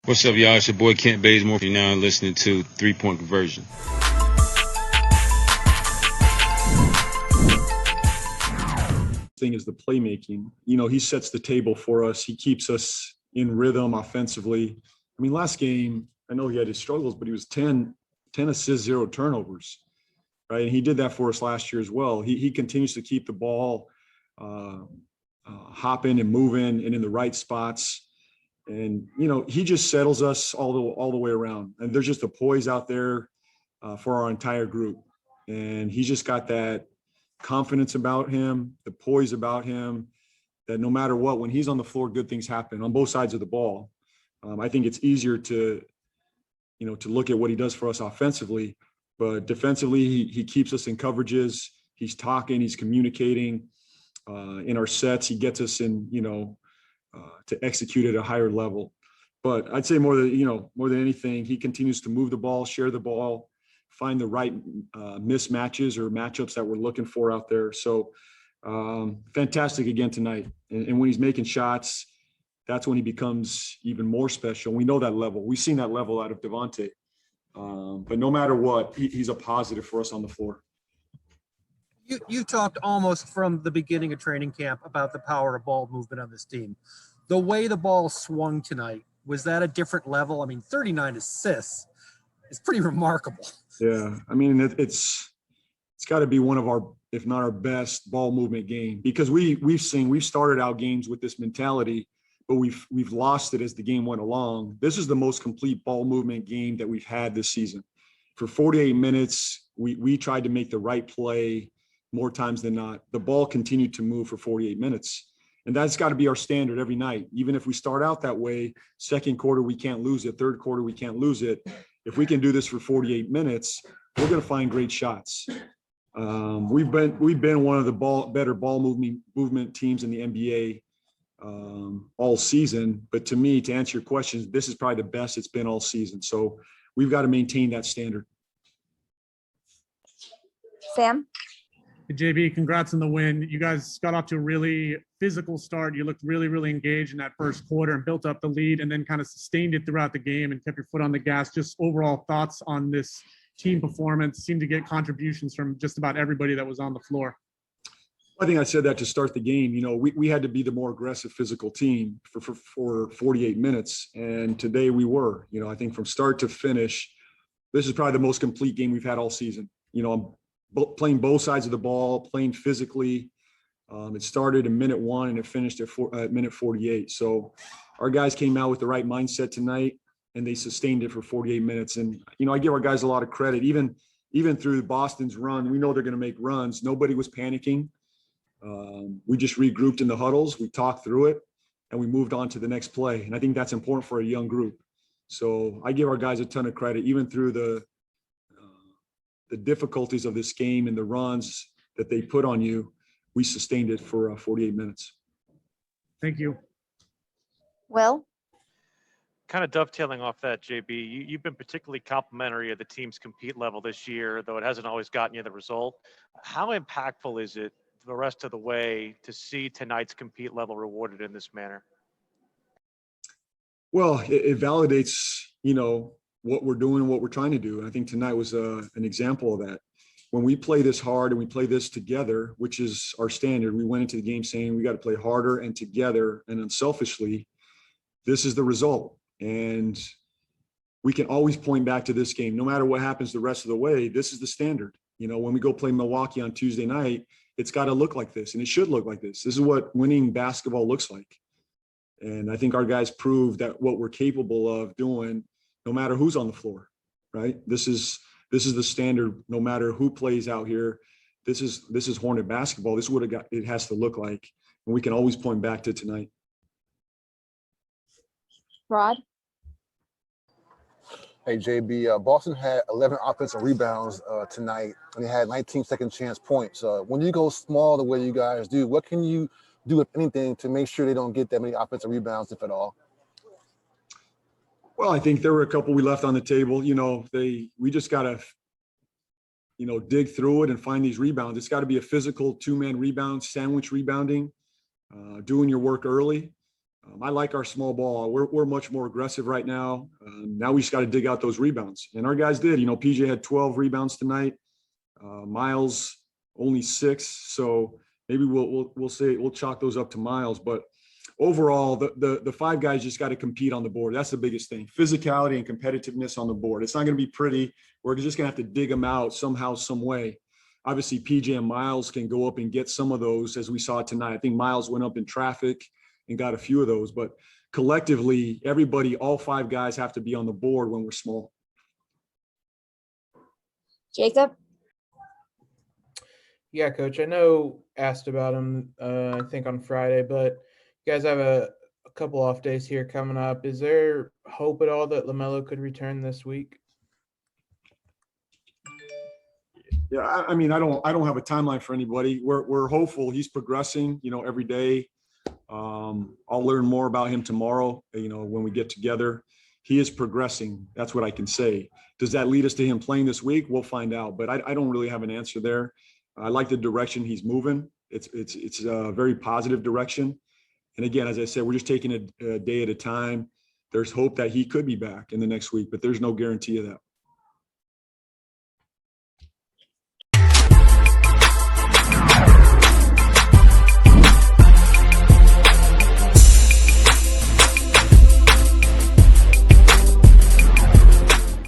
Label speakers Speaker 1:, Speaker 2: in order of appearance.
Speaker 1: What's up, y'all? It's your boy Kent Bazemore. You're now listening to 3-Point Conversion.
Speaker 2: Thing is the playmaking. You know, he sets the table for us. He keeps us in rhythm offensively. I mean, last game, I know he had his struggles, but he was 10 assists, 0 turnovers, right? And he did that for us last year as well. He continues to keep the ball hopping and moving and in the right spots. And, you know, he just settles us all the way around. And there's just a poise out there for our entire group. And he's just got that confidence about him, the poise about him, that no matter what, when he's on the floor, good things happen on both sides of the ball. I think it's easier to look at what he does for us offensively, but defensively, he keeps us in coverages. He's talking, he's communicating in our sets. He gets us in, to execute at a higher level. But I'd say more than anything, he continues to move the ball, share the ball, find the right mismatches or matchups that we're looking for out there. So fantastic again tonight. And when he's making shots, that's when he becomes even more special. We know that level. We've seen that level out of Devontae. But no matter what, he's a positive for us on the floor.
Speaker 3: You talked almost from the beginning of training camp about the power of ball movement on this team. The way the ball swung tonight, was that a different level? I mean, 39 assists is pretty remarkable.
Speaker 2: Yeah, I mean, it's got to be one of our, if not our best ball movement game, because we've started out games with this mentality, but we've lost it as the game went along. This is the most complete ball movement game that we've had this season. For 48 minutes, we tried to make the right play more times than not. The ball continued to move for 48 minutes. And that's got to be our standard every night. Even if we start out that way, second quarter, we can't lose it. Third quarter, we can't lose it. If we can do this for 48 minutes, we're going to find great shots. We've been one of the better ball movement teams in the NBA all season. But to me, to answer your questions, this is probably the best it's been all season. So we've got to maintain that standard.
Speaker 4: Sam?
Speaker 5: Hey, JB, congrats on the win. You guys got off to a really physical start. You looked really, really engaged in that first quarter and built up the lead and then kind of sustained it throughout the game and kept your foot on the gas. Just overall thoughts on this team performance? Seemed to get contributions from just about everybody that was on the floor.
Speaker 2: I think I said that to start the game. You know, we had to be the more aggressive physical team for 48 minutes. And today we were. You know, I think from start to finish, this is probably the most complete game we've had all season. You know, playing both sides of the ball, playing physically. It started in minute 1 and it finished at minute 48. So our guys came out with the right mindset tonight and they sustained it for 48 minutes. And, you know, I give our guys a lot of credit. Even through Boston's run, we know they're going to make runs. Nobody was panicking. We just regrouped in the huddles. We talked through it and we moved on to the next play. And I think that's important for a young group. So I give our guys a ton of credit, even through the difficulties of this game and the runs that they put on you. We sustained it for 48 minutes.
Speaker 5: Thank you.
Speaker 4: Will?
Speaker 6: Kind of dovetailing off that, JB, you've been particularly complimentary of the team's compete level this year, though it hasn't always gotten you the result. How impactful is it the rest of the way to see tonight's compete level rewarded in this manner?
Speaker 2: Well, it validates, you know, what we're doing and what we're trying to do. And I think tonight was an example of that. When we play this hard and we play this together, which is our standard, we went into the game saying we got to play harder and together and unselfishly. This is the result. And we can always point back to this game. No matter what happens the rest of the way, this is the standard. You know, when we go play Milwaukee on Tuesday night, it's got to look like this and it should look like this. This is what winning basketball looks like. And I think our guys proved that what we're capable of doing, no matter who's on the floor, right? This is the standard. No matter who plays out here, this is Hornet basketball. This is what it has to look like, and we can always point back to tonight.
Speaker 4: Rod?
Speaker 7: Hey, JB, Boston had 11 offensive rebounds tonight, and they had 19 second chance points. When you go small the way you guys do, what can you do, if anything, to make sure they don't get that many offensive rebounds, if at all?
Speaker 2: Well, I think there were a couple we left on the table. You know, we just got to, you know, dig through it and find these rebounds. It's got to be a physical 2-man rebound, sandwich rebounding, doing your work early. I like our small ball. We're much more aggressive right now. Now we just got to dig out those rebounds, and our guys did. You know, PJ had 12 rebounds tonight. Miles only 6. So maybe we'll chalk those up to Miles. But overall, the 5 guys just got to compete on the board. That's the biggest thing: physicality and competitiveness on the board. It's not going to be pretty. We're just going to have to dig them out somehow, some way. Obviously, PJ and Miles can go up and get some of those, as we saw tonight. I think Miles went up in traffic and got a few of those, but collectively, everybody, all 5 guys have to be on the board when we're small.
Speaker 4: Jacob.
Speaker 8: Yeah, Coach, I know asked about him, I think on Friday, but you guys have a couple off days here coming up. Is there hope at all that LaMelo could return this week?
Speaker 2: Yeah, I mean, I don't have a timeline for anybody. We're hopeful. He's progressing, you know, every day. I'll learn more about him tomorrow, you know, when we get together. He is progressing. That's what I can say. Does that lead us to him playing this week? We'll find out, but I don't really have an answer there. I like the direction he's moving. It's a very positive direction. And again, as I said, we're just taking a day at a time. There's hope that he could be back in the next week, but there's no guarantee of that.